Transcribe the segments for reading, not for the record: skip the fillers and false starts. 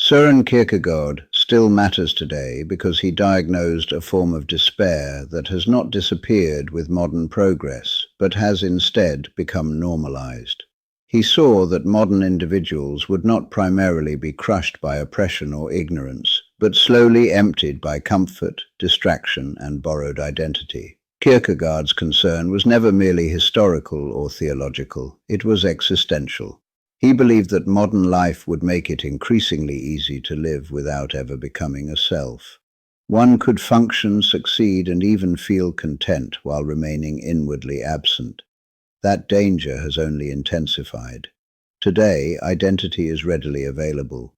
Søren Kierkegaard still matters today because he diagnosed a form of despair that has not disappeared with modern progress, but has instead become normalized. He saw that modern individuals would not primarily be crushed by oppression or ignorance, but slowly emptied by comfort, distraction, and borrowed identity. Kierkegaard's concern was never merely historical or theological, it was existential. He believed that modern life would make it increasingly easy to live without ever becoming a self. One could function, succeed, and even feel content while remaining inwardly absent. That danger has only intensified. Today, identity is readily available.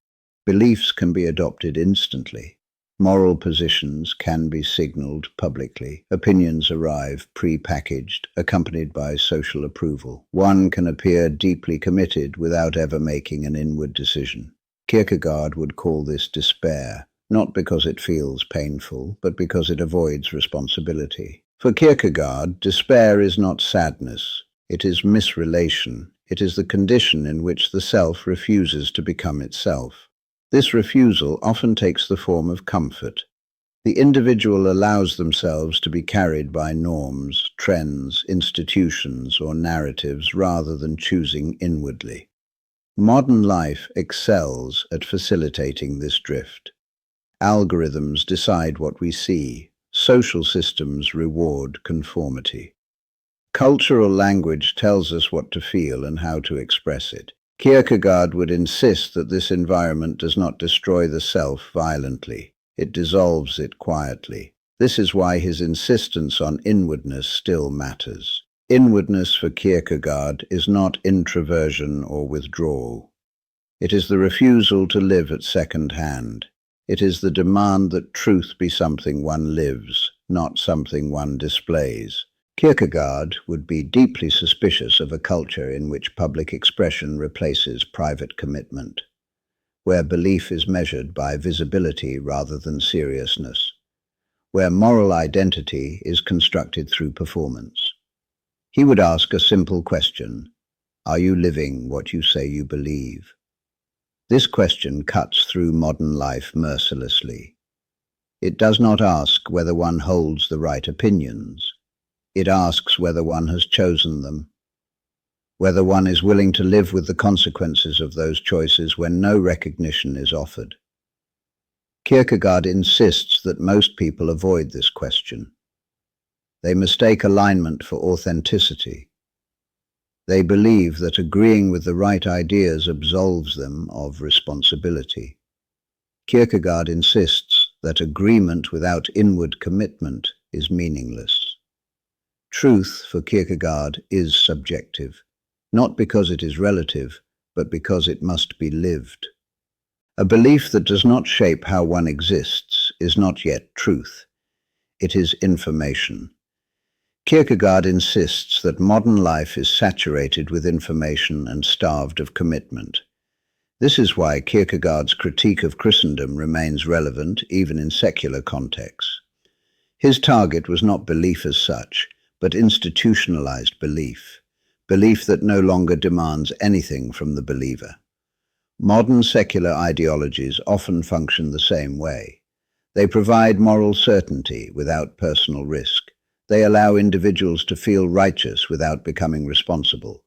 Beliefs can be adopted instantly. Moral positions can be signaled publicly. Opinions arrive pre-packaged, accompanied by social approval. One can appear deeply committed without ever making an inward decision. Kierkegaard would call this despair, not because it feels painful, but because it avoids responsibility. For Kierkegaard, despair is not sadness. It is misrelation. It is the condition in which the self refuses to become itself. This refusal often takes the form of comfort. The individual allows themselves to be carried by norms, trends, institutions, or narratives rather than choosing inwardly. Modern life excels at facilitating this drift. Algorithms decide what we see. Social systems reward conformity. Cultural language tells us what to feel and how to express it. Kierkegaard would insist that this environment does not destroy the self violently. It dissolves it quietly. This is why his insistence on inwardness still matters. Inwardness for Kierkegaard is not introversion or withdrawal. It is the refusal to live at second hand. It is the demand that truth be something one lives, not something one displays. Kierkegaard would be deeply suspicious of a culture in which public expression replaces private commitment, where belief is measured by visibility rather than seriousness, where moral identity is constructed through performance. He would ask a simple question: are you living what you say you believe? This question cuts through modern life mercilessly. It does not ask whether one holds the right opinions. It asks whether one has chosen them, whether one is willing to live with the consequences of those choices when no recognition is offered. Kierkegaard insists that most people avoid this question. They mistake alignment for authenticity. They believe that agreeing with the right ideas absolves them of responsibility. Kierkegaard insists that agreement without inward commitment is meaningless. Truth, for Kierkegaard, is subjective, not because it is relative, but because it must be lived. A belief that does not shape how one exists is not yet truth. It is information. Kierkegaard insists that modern life is saturated with information and starved of commitment. This is why Kierkegaard's critique of Christendom remains relevant even in secular contexts. His target was not belief as such, but institutionalized belief, belief that no longer demands anything from the believer. Modern secular ideologies often function the same way. They provide moral certainty without personal risk. They allow individuals to feel righteous without becoming responsible.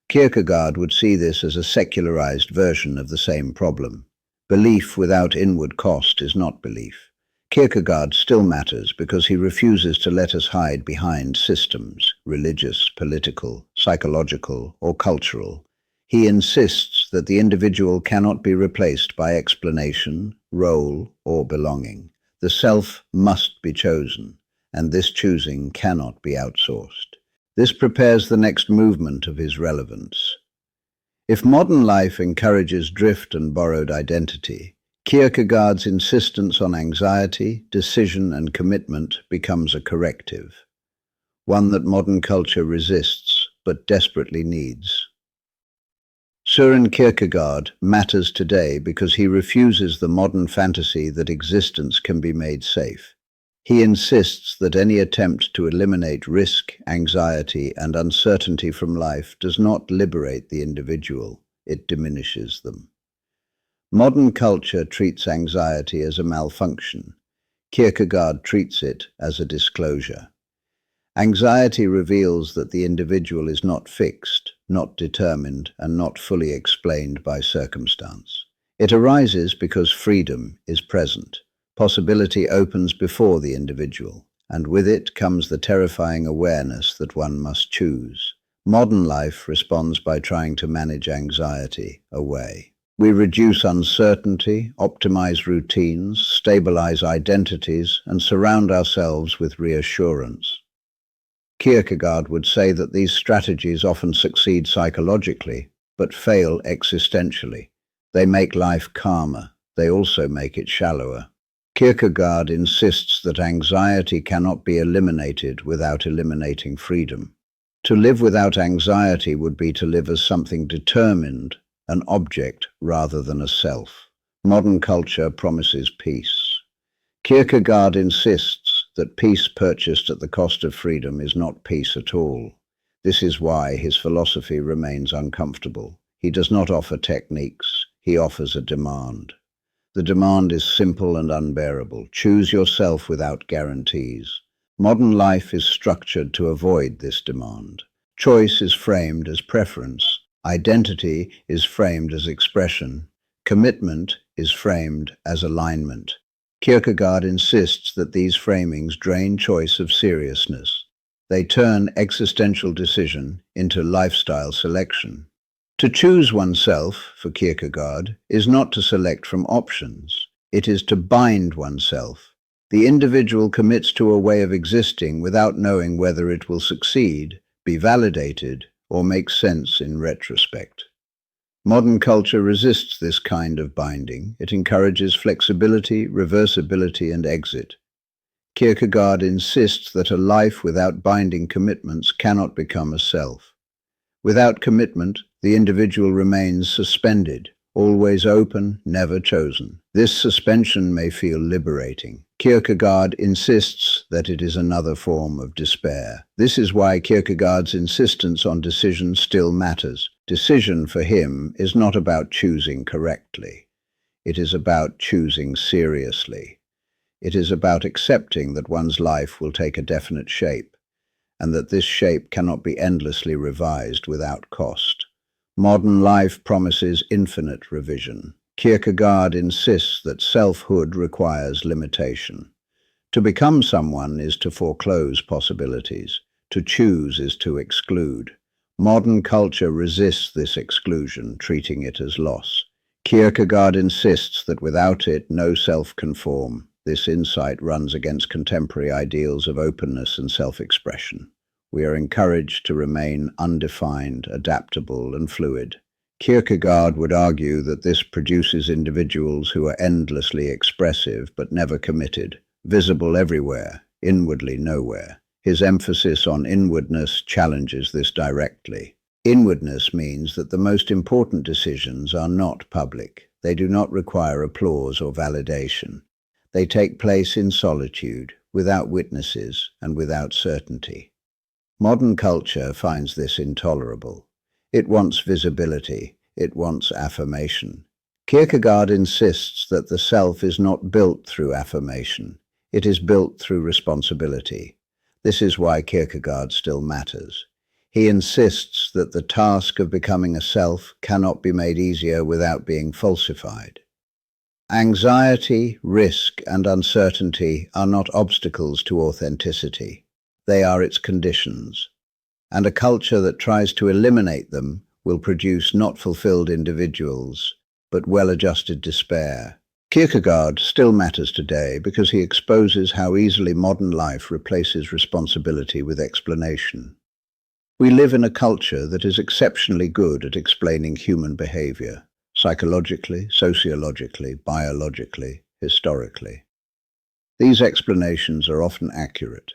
Kierkegaard would see this as a secularized version of the same problem. Belief without inward cost is not belief. Kierkegaard still matters because he refuses to let us hide behind systems, religious, political, psychological, or cultural. He insists that the individual cannot be replaced by explanation, role, or belonging. The self must be chosen, and this choosing cannot be outsourced. This prepares the next movement of his relevance. If modern life encourages drift and borrowed identity, Kierkegaard's insistence on anxiety, decision, and commitment becomes a corrective, one that modern culture resists but desperately needs. Søren Kierkegaard matters today because he refuses the modern fantasy that existence can be made safe. He insists that any attempt to eliminate risk, anxiety, and uncertainty from life does not liberate the individual, it diminishes them. Modern culture treats anxiety as a malfunction. Kierkegaard treats it as a disclosure. Anxiety reveals that the individual is not fixed, not determined, and not fully explained by circumstance. It arises because freedom is present. Possibility opens before the individual, and with it comes the terrifying awareness that one must choose. Modern life responds by trying to manage anxiety away. We reduce uncertainty, optimize routines, stabilize identities, and surround ourselves with reassurance. Kierkegaard would say that these strategies often succeed psychologically, but fail existentially. They make life calmer. They also make it shallower. Kierkegaard insists that anxiety cannot be eliminated without eliminating freedom. To live without anxiety would be to live as something determined, an object rather than a self. Modern culture promises peace. Kierkegaard insists that peace purchased at the cost of freedom is not peace at all. This is why his philosophy remains uncomfortable. He does not offer techniques, he offers a demand. The demand is simple and unbearable. Choose yourself without guarantees. Modern life is structured to avoid this demand. Choice is framed as preference. Identity is framed as expression. Commitment is framed as alignment. Kierkegaard insists that these framings drain choice of seriousness. They turn existential decision into lifestyle selection. To choose oneself, for Kierkegaard, is not to select from options. It is to bind oneself. The individual commits to a way of existing without knowing whether it will succeed, be validated, or make sense in retrospect. Modern culture resists this kind of binding. It encourages flexibility, reversibility, and exit. Kierkegaard insists that a life without binding commitments cannot become a self. Without commitment, the individual remains suspended, always open, never chosen. This suspension may feel liberating. Kierkegaard insists that it is another form of despair. This is why Kierkegaard's insistence on decision still matters. Decision for him is not about choosing correctly. It is about choosing seriously. It is about accepting that one's life will take a definite shape, and that this shape cannot be endlessly revised without cost. Modern life promises infinite revision. Kierkegaard insists that selfhood requires limitation. To become someone is to foreclose possibilities. To choose is to exclude. Modern culture resists this exclusion, treating it as loss. Kierkegaard insists that without it, no self can form. This insight runs against contemporary ideals of openness and self-expression. We are encouraged to remain undefined, adaptable, and fluid. Kierkegaard would argue that this produces individuals who are endlessly expressive but never committed, visible everywhere, inwardly nowhere. His emphasis on inwardness challenges this directly. Inwardness means that the most important decisions are not public. They do not require applause or validation. They take place in solitude, without witnesses, and without certainty. Modern culture finds this intolerable. It wants visibility. It wants affirmation. Kierkegaard insists that the self is not built through affirmation. It is built through responsibility. This is why Kierkegaard still matters. He insists that the task of becoming a self cannot be made easier without being falsified. Anxiety, risk, and uncertainty are not obstacles to authenticity. They are its conditions. And a culture that tries to eliminate them will produce not fulfilled individuals, but well-adjusted despair. Kierkegaard still matters today because he exposes how easily modern life replaces responsibility with explanation. We live in a culture that is exceptionally good at explaining human behavior, psychologically, sociologically, biologically, historically. These explanations are often accurate.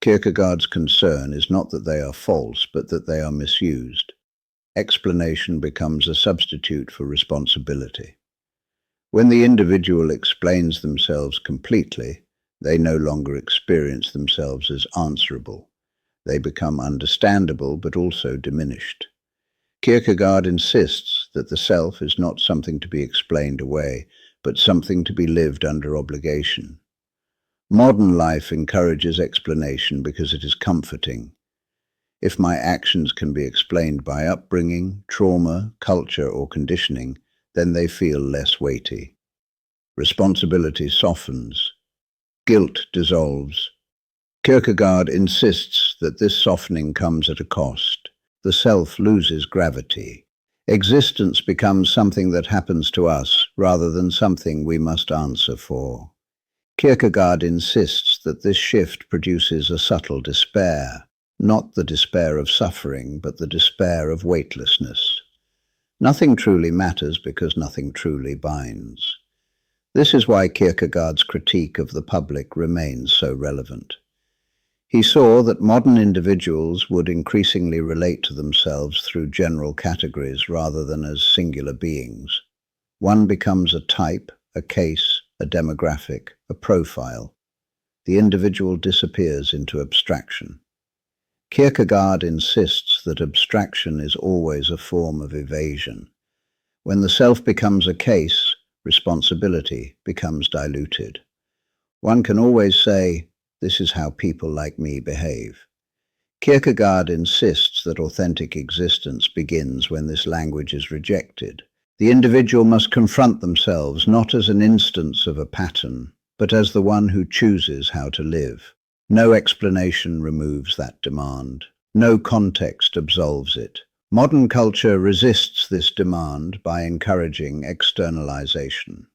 Kierkegaard's concern is not that they are false, but that they are misused. Explanation becomes a substitute for responsibility. When the individual explains themselves completely, they no longer experience themselves as answerable. They become understandable but also diminished. Kierkegaard insists that the self is not something to be explained away, but something to be lived under obligation. Modern life encourages explanation because it is comforting. If my actions can be explained by upbringing, trauma, culture, or conditioning, then they feel less weighty. Responsibility softens. Guilt dissolves. Kierkegaard insists that this softening comes at a cost. The self loses gravity. Existence becomes something that happens to us rather than something we must answer for. Kierkegaard insists that this shift produces a subtle despair, not the despair of suffering, but the despair of weightlessness. Nothing truly matters because nothing truly binds. This is why Kierkegaard's critique of the public remains so relevant. He saw that modern individuals would increasingly relate to themselves through general categories rather than as singular beings. One becomes a type, a case, a demographic, a profile. The individual disappears into abstraction. Kierkegaard insists that abstraction is always a form of evasion. When the self becomes a case, responsibility becomes diluted. One can always say, "This is how people like me behave." Kierkegaard insists that authentic existence begins when this language is rejected. The individual must confront themselves not as an instance of a pattern, but as the one who chooses how to live. No explanation removes that demand. No context absolves it. Modern culture resists this demand by encouraging externalization.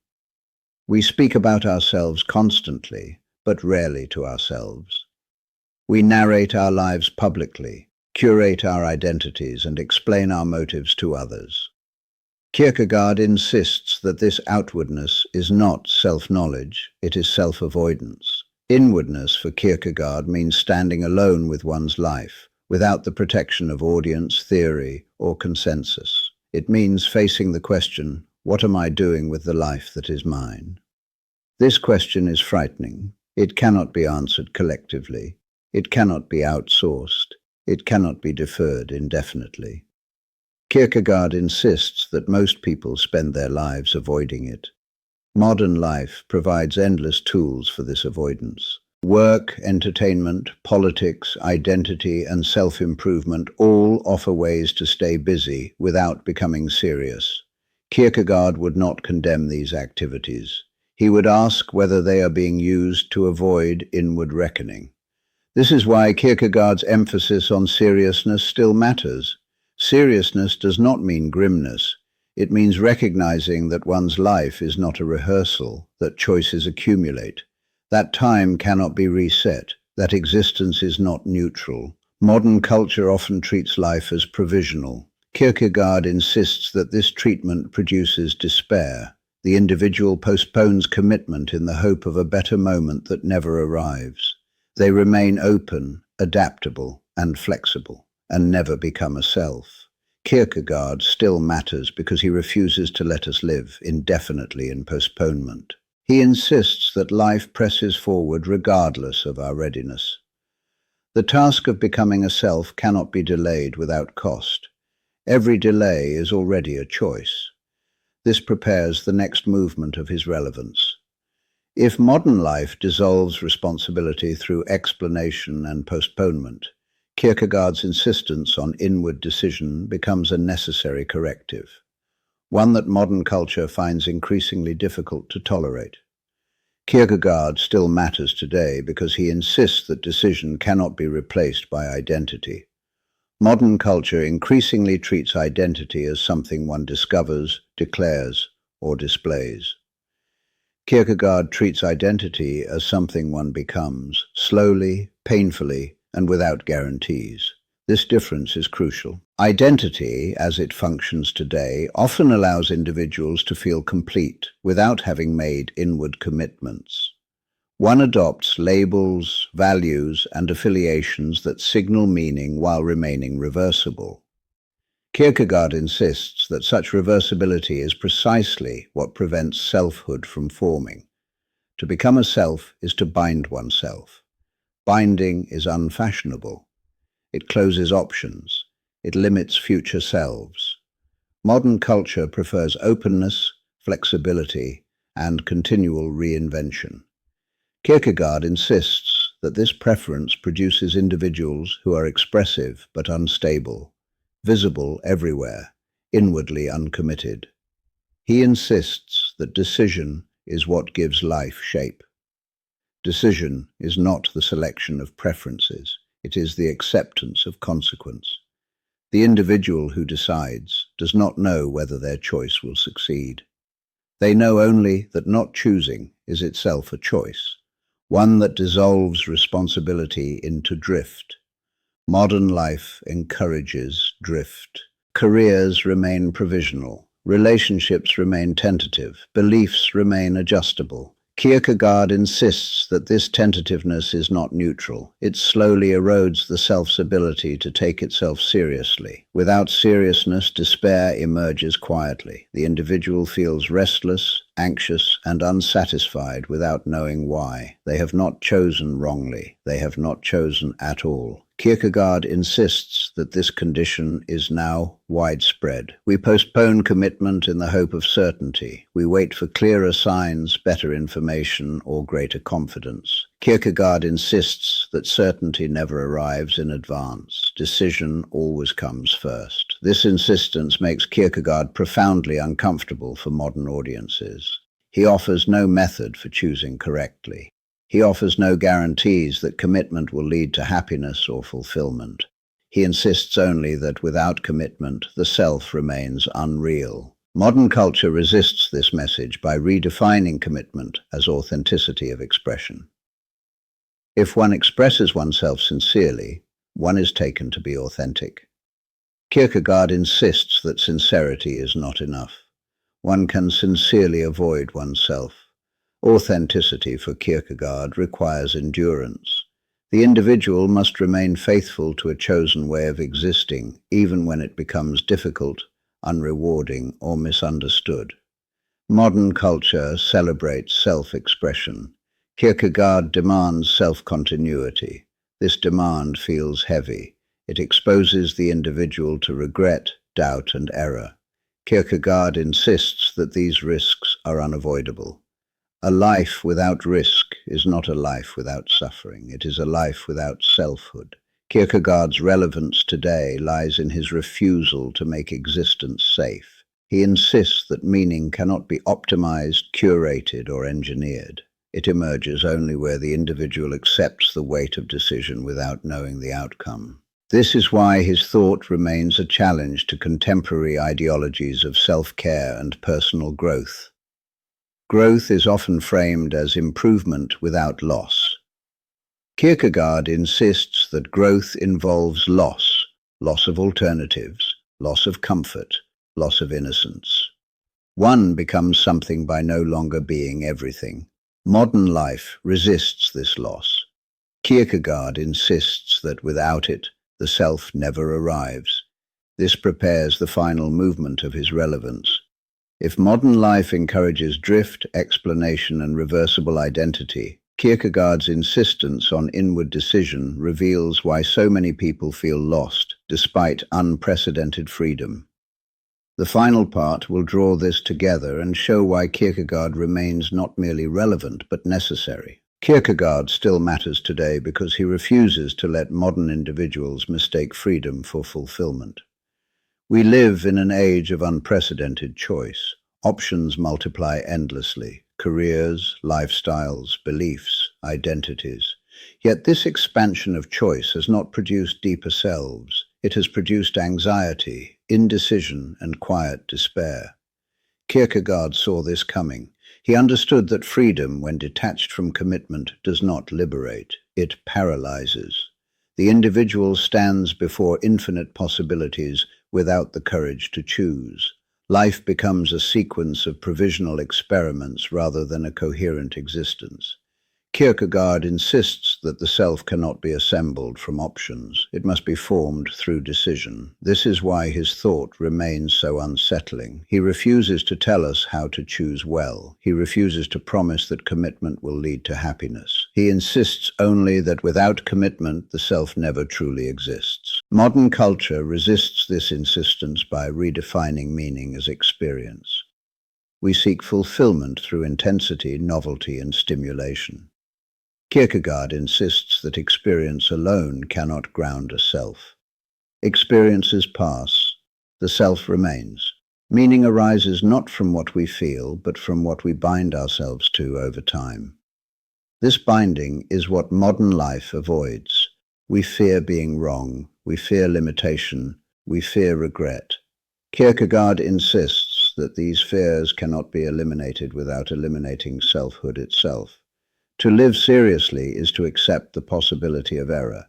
We speak about ourselves constantly, but rarely to ourselves. We narrate our lives publicly, curate our identities, and explain our motives to others. Kierkegaard insists that this outwardness is not self-knowledge, it is self-avoidance. Inwardness for Kierkegaard means standing alone with one's life, without the protection of audience, theory, or consensus. It means facing the question, what am I doing with the life that is mine? This question is frightening. It cannot be answered collectively. It cannot be outsourced. It cannot be deferred indefinitely. Kierkegaard insists that most people spend their lives avoiding it. Modern life provides endless tools for this avoidance. Work, entertainment, politics, identity, and self-improvement all offer ways to stay busy without becoming serious. Kierkegaard would not condemn these activities. He would ask whether they are being used to avoid inward reckoning. This is why Kierkegaard's emphasis on seriousness still matters. Seriousness does not mean grimness. It means recognizing that one's life is not a rehearsal, that choices accumulate. That time cannot be reset, that existence is not neutral. Modern culture often treats life as provisional. Kierkegaard insists that this treatment produces despair. The individual postpones commitment in the hope of a better moment that never arrives. They remain open, adaptable, and flexible, and never become a self. Kierkegaard still matters because he refuses to let us live indefinitely in postponement. He insists that life presses forward regardless of our readiness. The task of becoming a self cannot be delayed without cost. Every delay is already a choice. This prepares the next movement of his relevance. If modern life dissolves responsibility through explanation and postponement, Kierkegaard's insistence on inward decision becomes a necessary corrective, one that modern culture finds increasingly difficult to tolerate. Kierkegaard still matters today because he insists that decision cannot be replaced by identity. Modern culture increasingly treats identity as something one discovers, declares, or displays. Kierkegaard treats identity as something one becomes, slowly, painfully, and without guarantees. This difference is crucial. Identity, as it functions today, often allows individuals to feel complete without having made inward commitments. One adopts labels, values, and affiliations that signal meaning while remaining reversible. Kierkegaard insists that such reversibility is precisely what prevents selfhood from forming. To become a self is to bind oneself. Binding is unfashionable. It closes options. It limits future selves. Modern culture prefers openness, flexibility, and continual reinvention. Kierkegaard insists that this preference produces individuals who are expressive but unstable, visible everywhere, inwardly uncommitted. He insists that decision is what gives life shape. Decision is not the selection of preferences, it is the acceptance of consequence. The individual who decides does not know whether their choice will succeed. They know only that not choosing is itself a choice, one that dissolves responsibility into drift. Modern life encourages drift. Careers remain provisional. Relationships remain tentative. Beliefs remain adjustable. Kierkegaard insists that this tentativeness is not neutral. It slowly erodes the self's ability to take itself seriously. Without seriousness, despair emerges quietly. The individual feels restless, anxious, and unsatisfied without knowing why. They have not chosen wrongly. They have not chosen at all. Kierkegaard insists that this condition is now widespread. We postpone commitment in the hope of certainty. We wait for clearer signs, better information, or greater confidence. Kierkegaard insists that certainty never arrives in advance. Decision always comes first. This insistence makes Kierkegaard profoundly uncomfortable for modern audiences. He offers no method for choosing correctly. He offers no guarantees that commitment will lead to happiness or fulfillment. He insists only that without commitment, the self remains unreal. Modern culture resists this message by redefining commitment as authenticity of expression. If one expresses oneself sincerely, one is taken to be authentic. Kierkegaard insists that sincerity is not enough. One can sincerely avoid oneself. Authenticity for Kierkegaard requires endurance. The individual must remain faithful to a chosen way of existing, even when it becomes difficult, unrewarding, or misunderstood. Modern culture celebrates self-expression. Kierkegaard demands self-continuity. This demand feels heavy. It exposes the individual to regret, doubt, and error. Kierkegaard insists that these risks are unavoidable. A life without risk is not a life without suffering. It is a life without selfhood. Kierkegaard's relevance today lies in his refusal to make existence safe. He insists that meaning cannot be optimized, curated, or engineered. It emerges only where the individual accepts the weight of decision without knowing the outcome. This is why his thought remains a challenge to contemporary ideologies of self-care and personal growth. Growth is often framed as improvement without loss. Kierkegaard insists that growth involves loss of alternatives, loss of comfort, loss of innocence. One becomes something by no longer being everything. Modern life resists this loss. Kierkegaard insists that without it, the self never arrives. This prepares the final movement of his relevance. If modern life encourages drift, explanation, and reversible identity, Kierkegaard's insistence on inward decision reveals why so many people feel lost, despite unprecedented freedom. The final part will draw this together and show why Kierkegaard remains not merely relevant but necessary. Kierkegaard still matters today because he refuses to let modern individuals mistake freedom for fulfillment. We live in an age of unprecedented choice. Options multiply endlessly: careers, lifestyles, beliefs, identities. Yet this expansion of choice has not produced deeper selves. It has produced anxiety, indecision, and quiet despair. Kierkegaard saw this coming. He understood that freedom, when detached from commitment, does not liberate. It paralyzes. The individual stands before infinite possibilities without the courage to choose. Life becomes a sequence of provisional experiments rather than a coherent existence. Kierkegaard insists that the self cannot be assembled from options. It must be formed through decision. This is why his thought remains so unsettling. He refuses to tell us how to choose well. He refuses to promise that commitment will lead to happiness. He insists only that without commitment, the self never truly exists. Modern culture resists this insistence by redefining meaning as experience. We seek fulfillment through intensity, novelty, and stimulation. Kierkegaard insists that experience alone cannot ground a self. Experiences pass, the self remains. Meaning arises not from what we feel, but from what we bind ourselves to over time. This binding is what modern life avoids. We fear being wrong, we fear limitation, we fear regret. Kierkegaard insists that these fears cannot be eliminated without eliminating selfhood itself. To live seriously is to accept the possibility of error.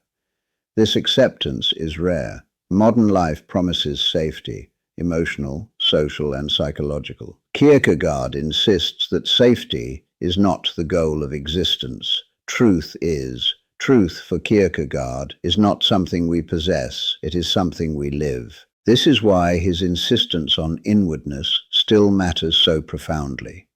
This acceptance is rare. Modern life promises safety, emotional, social, and psychological. Kierkegaard insists that safety is not the goal of existence. Truth is. Truth, for Kierkegaard, is not something we possess, it is something we live. This is why his insistence on inwardness still matters so profoundly.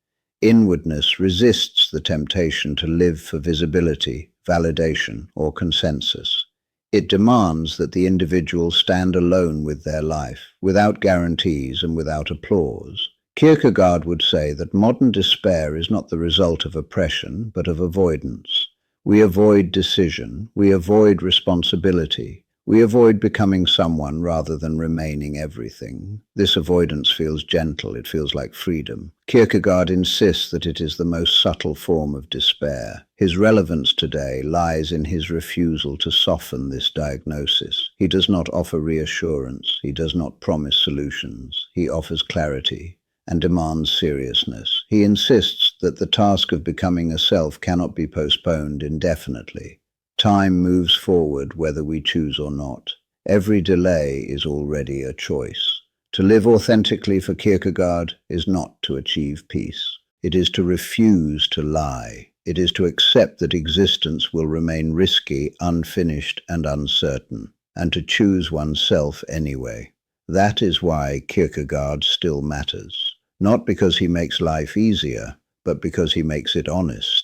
Inwardness resists the temptation to live for visibility, validation, or consensus. It demands that the individual stand alone with their life, without guarantees and without applause. Kierkegaard would say that modern despair is not the result of oppression, but of avoidance. We avoid decision, we avoid responsibility, we avoid becoming someone rather than remaining everything. This avoidance feels gentle, it feels like freedom. Kierkegaard insists that it is the most subtle form of despair. His relevance today lies in his refusal to soften this diagnosis. He does not offer reassurance, he does not promise solutions, he offers clarity and demands seriousness. He insists that the task of becoming a self cannot be postponed indefinitely. Time moves forward whether we choose or not. Every delay is already a choice. To live authentically for Kierkegaard is not to achieve peace. It is to refuse to lie. It is to accept that existence will remain risky, unfinished, and uncertain, and to choose oneself anyway. That is why Kierkegaard still matters. Not because he makes life easier, but because he makes it honest.